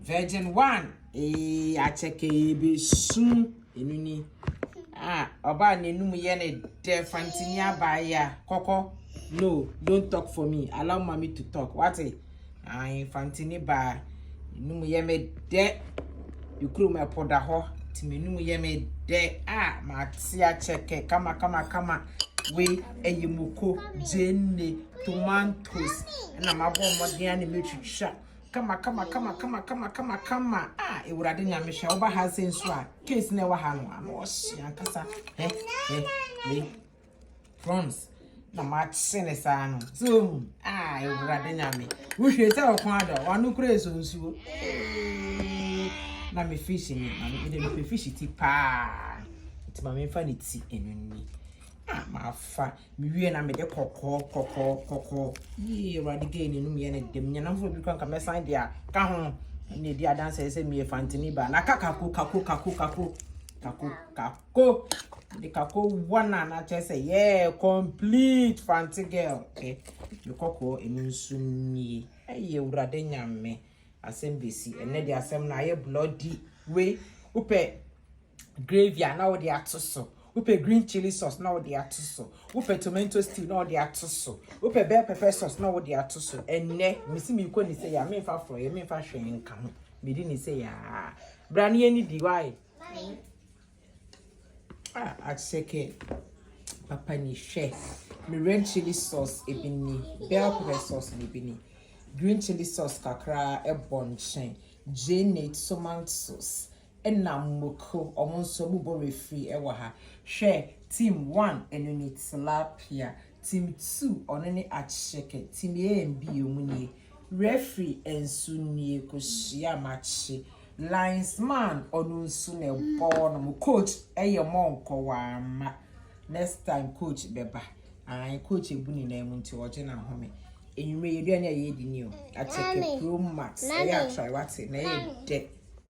Virgin 1. I check a be soon. Inuni. Oba nenum yene de Fantinia by ya. Coco. No, don't talk for me. Allow mommy to talk. What it? Fantini by num yeme de. You crew me poda ho. Timinum yeme de. Matia check. Kama. We eyimuko jene tomatoes na mabo modern animation kama ewurade nyame hwa oba ha senso a case na wa ha no anohye ankasa prawns na ma sene sa no so ewurade nyame wo hwe se okon ada wanu kura esonsuo na me fish ni na me fish ti pa ti ma me fa ni ti enuni mafa mi wie na me de kokko radi gain no me ne dem nyana fo bi kan ka me san dia ka ho ne dia dance se me Fantini ba na kako de kako wana na chese yeah complete Fanti girl okay you kokko eminsu mi urade nyame asem besi ene de asem na ye bloody we upe gravy na wo de atoso upe green chili sauce na wo de atoso upe tomato stew na wo de atoso upe bell pepper sauce na wo de atoso enne misi mi ko ni se ya me fa fro ye me fa hwe nka ho me di ni se ya brani eni di why atseke papa ni hwe me red chili sauce ebini bell pepper sauce ebini green chili sauce kakra ebonchen jenate tomato sauce ena moko omonso bubo refree ewa ha hwe team 1 enuni tilapia team 2 onene acheke team A and B omuni referee ensunie koshia machi linesman onunsu ne ball no coach eye monko wa ma next time coach beba coach ebuni na emu nti oje na home enwure yedu na ye di ni o acheke pro max e ya try what na ye de